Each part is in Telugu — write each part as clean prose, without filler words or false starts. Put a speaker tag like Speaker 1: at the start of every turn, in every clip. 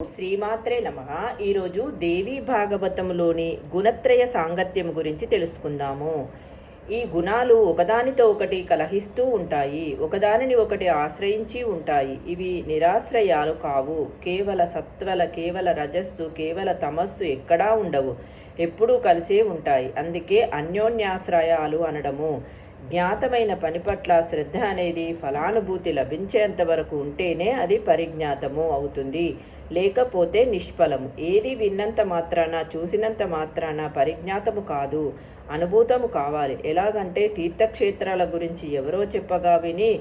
Speaker 1: శ్రీమాత్రే నమః. ఈరోజు దేవీ భాగవతములోని గుణత్రయ సాంగత్యం గురించి తెలుసుకుందాము. ఈ గుణాలు ఒకదానితో ఒకటి కలహిస్తూ ఉంటాయి, ఒకదానిని ఒకటి ఆశ్రయించి ఉంటాయి. ఇవి నిరాశ్రయాలు కావు. కేవల సత్వల, కేవల రజస్సు, కేవల తమస్సు ఎక్కడా ఉండవు, ఎప్పుడూ కలిసే ఉంటాయి. అందుకే అన్యోన్యాశ్రయాలు అనడము. జ్ఞాతమైన పని పట్ల శ్రద్ధ అనేది ఫలానుభూతి లభించేంత వరకు ఉంటేనే అది పరిజ్ఞాతము అవుతుంది, లేకపోతే నిష్ఫలము. ఏది విన్నంత మాత్రాన, చూసినంత మాత్రాన పరిజ్ఞాతము కాదు, అనుభూతము కావాలి. ఎలాగంటే తీర్థక్షేత్రాల గురించి ఎవరో చెప్పగా విని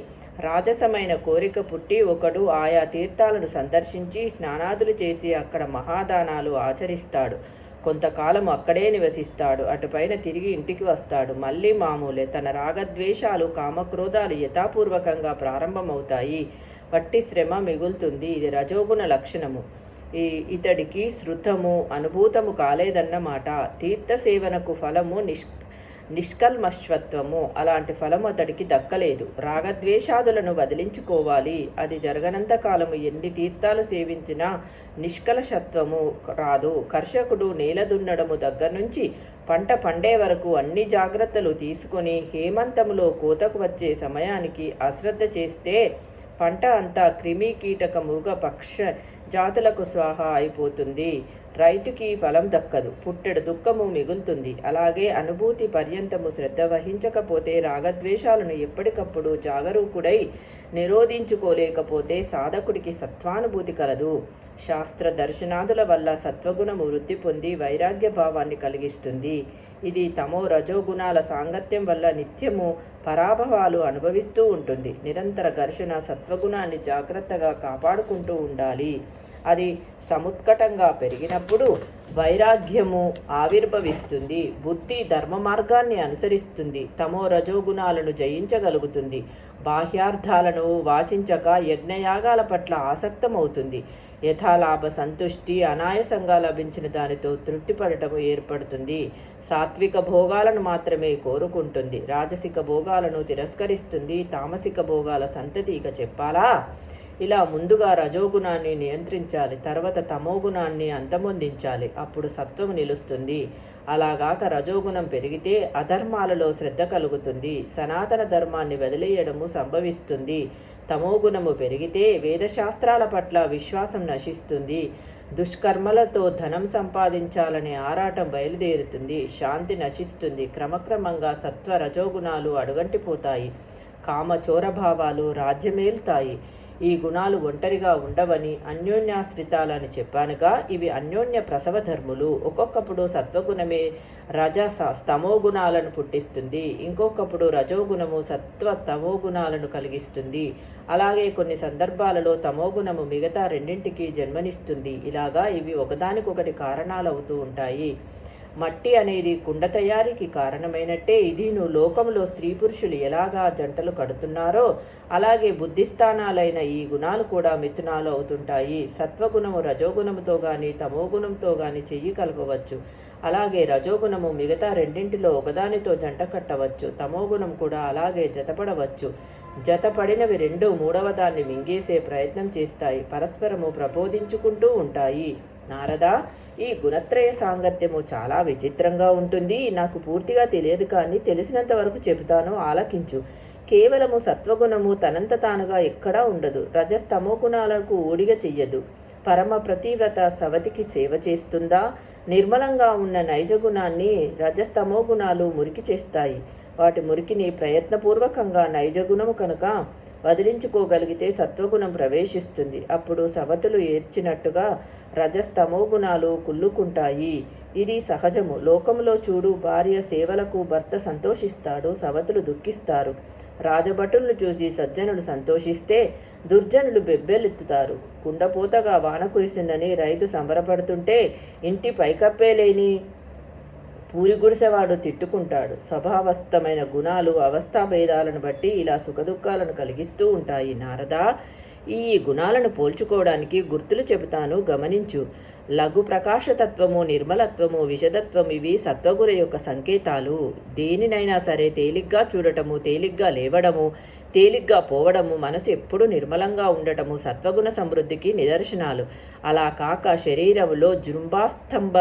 Speaker 1: రాజసమైన కోరిక పుట్టి ఒకడు ఆయా తీర్థాలను సందర్శించి స్నానాదులు చేసి అక్కడ మహాదానాలు ఆచరిస్తాడు. కొంతకాలం అక్కడే నివసిస్తాడు. అటుపైన తిరిగి ఇంటికి వస్తాడు. మళ్ళీ మామూలే. తన రాగద్వేషాలు, కామక్రోధాలు యథాపూర్వకంగా ప్రారంభమవుతాయి. వట్టి శ్రమ మిగులుతుంది. ఇది రజోగుణ లక్షణము. ఇతడికి శృతము, అనుభూతము కాలేదన్నమాట. తీర్థసేవనకు ఫలము నిష్కల్మశ్వత్వము. అలాంటి ఫలము అతడికి దక్కలేదు. రాగద్వేషాదులను వదిలించుకోవాలి. అది జరగనంత కాలము ఎన్ని తీర్థాలు సేవించినా నిష్కలశత్వము రాదు. కర్షకుడు నేల దున్నడము దగ్గర నుంచి పంట పండే వరకు అన్ని జాగ్రత్తలు తీసుకొని హేమంతములో కోతకు వచ్చే సమయానికి అశ్రద్ధ చేస్తే పంట అంతా క్రిమి, కీటక, మృగ, పక్ష జాతులకు స్వాహ అయిపోతుంది. రైతుకి ఫలం దక్కదు, పుట్టెడు దుఃఖము మిగులుతుంది. అలాగే అనుభూతి పర్యంతము శ్రద్ధ వహించకపోతే, రాగద్వేషాలను ఎప్పటికప్పుడు జాగరూకుడై నిరోధించుకోలేకపోతే సాధకుడికి సత్వానుభూతి కలదు. శాస్త్ర దర్శనాదుల వల్ల సత్వగుణము వృద్ధి పొంది వైరాగ్య భావాన్ని కలిగిస్తుంది. ఇది తమో రజోగుణాల సాంగత్యం వల్ల నిత్యము పరాభవాలు అనుభవిస్తూ ఉంటుంది. నిరంతర ఘర్షణ సత్వగుణాన్ని జాగ్రత్తగా కాపాడుకుంటూ ఉండాలి. అది సముత్కటంగా పెరిగినప్పుడు వైరాగ్యము ఆవిర్భవిస్తుంది. బుద్ధి ధర్మ మార్గాన్ని అనుసరిస్తుంది. తమో రజోగుణాలను జయించగలుగుతుంది. బాహ్యార్థాలను వాచించక యజ్ఞయాగాల పట్ల ఆసక్తమవుతుంది. యథాలాభ సంతుష్టి అనాయాసంగా లభించిన దానితో తృప్తిపడటము ఏర్పడుతుంది. సాత్విక భోగాలను మాత్రమే కోరుకుంటుంది. రాజసిక భోగాలను తిరస్కరిస్తుంది. తామసిక భోగాల సంతతి ఇక చెప్పాలా? ఇలా ముందుగా రజోగుణాన్ని నియంత్రించాలి, తర్వాత తమోగుణాన్ని అంతమొందించాలి. అప్పుడు సత్వము నిలుస్తుంది. అలాగాక రజోగుణం పెరిగితే అధర్మాలలో శ్రద్ధ కలుగుతుంది. సనాతన ధర్మాన్ని వదిలేయడము సంభవిస్తుంది. తమోగుణము పెరిగితే వేదశాస్త్రాల పట్ల విశ్వాసం నశిస్తుంది. దుష్కర్మలతో ధనం సంపాదించాలనే ఆరాటం బయలుదేరుతుంది. శాంతి నశిస్తుంది. క్రమక్రమంగా సత్వ రజోగుణాలు అడుగంటిపోతాయి. కామ చోరభావాలు రాజ్యమేలుతాయి. ఈ గుణాలు ఒంటరిగా ఉండవని అన్యోన్యాశ్రితాలని చెప్పానుగా. ఇవి అన్యోన్య ప్రసవ ధర్ములు. ఒక్కొక్కప్పుడు సత్వగుణమే తమో గుణాలను పుట్టిస్తుంది. ఇంకొకప్పుడు రజోగుణము సత్వ తమోగుణాలను కలిగిస్తుంది. అలాగే కొన్ని సందర్భాలలో తమోగుణము మిగతా రెండింటికి జన్మనిస్తుంది. ఇలాగా ఇవి ఒకదానికొకటి కారణాలవుతూ ఉంటాయి. మట్టి అనేది కుండ తయారీకి కారణమైనట్టే ఇదిను లోకంలో స్త్రీ పురుషులు ఎలాగా జంటలు కడుతున్నారో అలాగే బుద్ధిస్థానాలైన ఈ గుణాలు కూడా మిథునాలు అవుతుంటాయి. సత్వగుణము రజోగుణముతో గాని తమోగుణంతో గాని చెయ్యి కలపవచ్చు. అలాగే రజోగుణము మిగతా రెండింటిలో ఒకదానితో జంట కట్టవచ్చు. తమోగుణం కూడా అలాగే జతపడవచ్చు. జతపడినవి రెండు మూడవ దాన్ని మింగేసే ప్రయత్నం చేస్తాయి. పరస్పరము ప్రబోధించుకుంటూ ఉంటాయి. నారదా, ఈ గుణత్రయ సాంగత్యము చాలా విచిత్రంగా ఉంటుంది. నాకు పూర్తిగా తెలియదు, కానీ తెలిసినంత వరకు చెబుతాను, ఆలకించు. కేవలము సత్వగుణము తనంత తానుగా ఎక్కడా ఉండదు. రజస్తమో గుణాలకు ఊడిగ చెయ్యదు. పరమ ప్రతివ్రత సవతికి సేవ చేస్తుందా? నిర్మలంగా ఉన్న నైజగుణాన్ని రజస్తమో గుణాలు మురికి చేస్తాయి. వాటి మురికిని ప్రయత్నపూర్వకంగా నైజగుణము కనుక వదిలించుకోగలిగితే సత్వగుణం ప్రవేశిస్తుంది. అప్పుడు సవతులు ఏడ్చినట్టుగా రజస్తమో గుణాలు కుళ్ళుకుంటాయి. ఇది సహజము. లోకంలో చూడు, భార్య సేవలకు భర్త సంతోషిస్తాడు, సవతులు దుఃఖిస్తారు. రాజభటులను చూసి సజ్జనులు సంతోషిస్తే దుర్జనులు బెబ్బెలెత్తుతారు. కుండపోతగా వాన కురిసిందని రైతు సంబరపడుతుంటే ఇంటి పైకప్పేలేని పూరి గుడిసెవాడు తిట్టుకుంటాడు. స్వభావస్థమైన గుణాలు అవస్థాభేదాలను బట్టి ఇలా సుఖదుఖాలను కలిగిస్తూ ఉంటాయి. నారదా, ఈ గుణాలను పోల్చుకోవడానికి గుర్తులు చెబుతాను, గమనించు. లఘు ప్రకాశతత్వము, నిర్మలత్వము, విషదత్వం ఇవి సత్వగుణ యొక్క సంకేతాలు. దేనినైనా సరే తేలిగ్గా చూడటము, తేలిగ్గా లేవడము, తేలిగ్గా పోవడము, మనసు ఎప్పుడూ నిర్మలంగా ఉండటము సత్వగుణ సమృద్ధికి నిదర్శనాలు. అలా కాక శరీరంలో జృంభాస్తంభ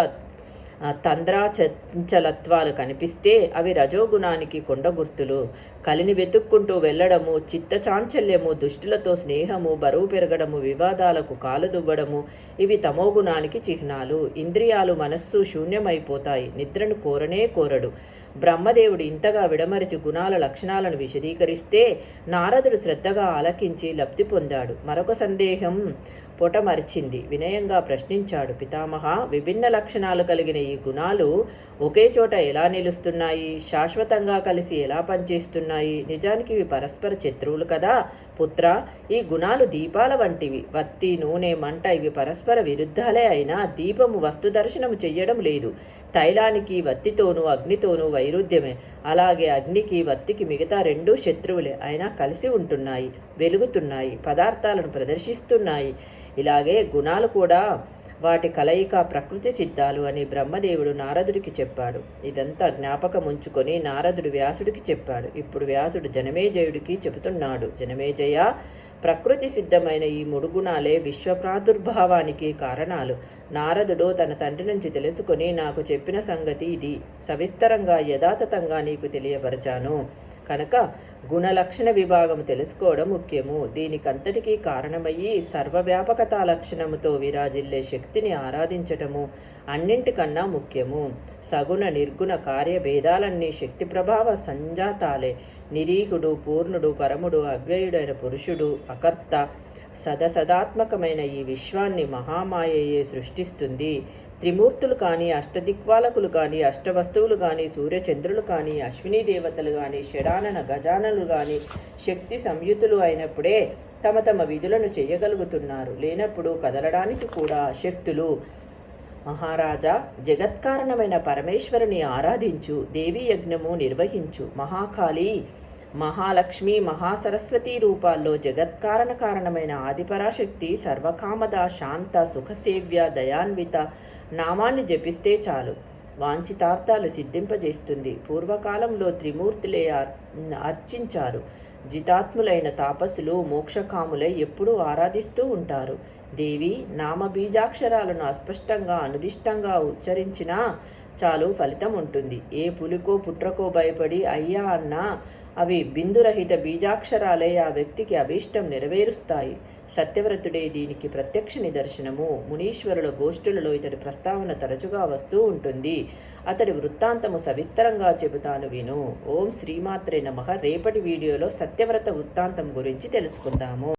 Speaker 1: తంద్రాచంచలత్వాలు కనిపిస్తే అవి రజోగుణానికి కొండ గుర్తులు. కలిని వెతుక్కుంటూ వెళ్ళడము, చిత్తచాంచల్యము, దుష్టులతో స్నేహము, బరువు పెరగడము, వివాదాలకు కాలు దువ్వడము ఇవి తమోగుణానికి చిహ్నాలు. ఇంద్రియాలు మనస్సు శూన్యమైపోతాయి. నిద్రను కోరనే కోరడు. బ్రహ్మదేవుడు ఇంతగా విడమరిచి గుణాల లక్షణాలను విశదీకరిస్తే నారదుడు శ్రద్ధగా ఆలకించి లబ్ధి పొందాడు. మరొక సందేహం పొటమర్చింది. వినయంగా ప్రశ్నించాడు. పితామహ, విభిన్న లక్షణాలు కలిగిన ఈ గుణాలు ఒకే చోట ఎలా నిలుస్తున్నాయి? శాశ్వతంగా కలిసి ఎలా పనిచేస్తున్నాయి? నిజానికి ఇవి పరస్పర శత్రువులు కదా పుత్ర. ఈ గుణాలు దీపాల వంటివి. వత్తి, నూనె, మంట ఇవి పరస్పర విరుద్ధాలే అయినా దీపము వస్తు దర్శనము చెయ్యడం లేదు. తైలానికి వత్తితోనూ అగ్నితోనూ వైరుధ్యమే. అలాగే అగ్నికి వత్తికి మిగతా రెండూ శత్రువులే అయినా కలిసి ఉంటున్నాయి, వెలుగుతున్నాయి, పదార్థాలను ప్రదర్శిస్తున్నాయి. ఇలాగే గుణాలు కూడా వాటి కలయిక ప్రకృతి సిద్ధాలు అని బ్రహ్మదేవుడు నారదుడికి చెప్పాడు. ఇదంతా జ్ఞాపకం ఉంచుకొని నారదుడు వ్యాసుడికి చెప్పాడు. ఇప్పుడు వ్యాసుడు జనమేజయుడికి చెబుతున్నాడు. జనమేజయ, ప్రకృతి సిద్ధమైన ఈ మూడు గుణాలే విశ్వ ప్రాదుర్భావానికి కారణాలు. నారదుడు తన తండ్రి నుంచి తెలుసుకొని నాకు చెప్పిన సంగతి ఇది సవిస్తరంగా యథాతథంగా నీకు తెలియపరచాను. కనుక గుణలక్షణ విభాగం తెలుసుకోవడం ముఖ్యము. దీనికంతటికీ కారణమయ్యి సర్వవ్యాపకతా లక్షణముతో విరాజిల్లే శక్తిని ఆరాధించటము అన్నింటికన్నా ముఖ్యము. సగుణ నిర్గుణ కార్యభేదాలన్నీ శక్తి ప్రభావ సంజాతాలే. నిరీహుడు, పూర్ణుడు, పరముడు, అవ్యయుడైన పురుషుడు, అకర్త, సదసదాత్మకమైన ఈ విశ్వాన్ని మహామాయయే సృష్టిస్తుంది. త్రిమూర్తులు కానీ, అష్టదిక్పాలకులు కానీ, అష్టవస్తువులు కానీ, సూర్యచంద్రులు కానీ, అశ్వినీ దేవతలు కానీ, షడానన గజానలు కానీ శక్తి సంయుతులు అయినప్పుడే తమ తమ విధులను చేయగలుగుతున్నారు. లేనప్పుడు కదలడానికి కూడా శక్తులు. మహారాజా, జగత్కారణమైన పరమేశ్వరుని ఆరాధించు. దేవీ యజ్ఞము నిర్వహించు. మహాకాళి, మహాలక్ష్మి, మహాసరస్వతి రూపాల్లో జగత్కారణ కారణమైన ఆదిపరాశక్తి సర్వకామద, శాంత, సుఖసేవ్య, దయాన్విత నామాన్ని జపిస్తే చాలు, వాంఛితార్థాలు సిద్ధింపజేస్తుంది. పూర్వకాలంలో త్రిమూర్తులే అర్చించారు. జితాత్ములైన తాపసులు మోక్షకాములై ఎప్పుడూ ఆరాధిస్తూ ఉంటారు. దేవి నామ బీజాక్షరాలను అస్పష్టంగా అనుదిష్టంగా ఉచ్చరించినా చాలు ఫలితం ఉంటుంది. ఏ పులికో పుట్రకో భయపడి అయ్యా అన్నా అవి బిందురహిత బీజాక్షరాలే ఆ వ్యక్తికి అభీష్టం నెరవేరుస్తాయి. సత్యవ్రతుడే దీనికి ప్రత్యక్ష నిదర్శనము. మునీశ్వరుల గోష్ఠులలో ఇతడి ప్రస్తావన తరచుగా వస్తూ ఉంటుంది. అతడి వృత్తాంతము సవిస్తరంగా చెబుతాను విను. ఓం శ్రీమాత్రే నమః. రేపటి వీడియోలో సత్యవ్రత వృత్తాంతం గురించి తెలుసుకుందాము.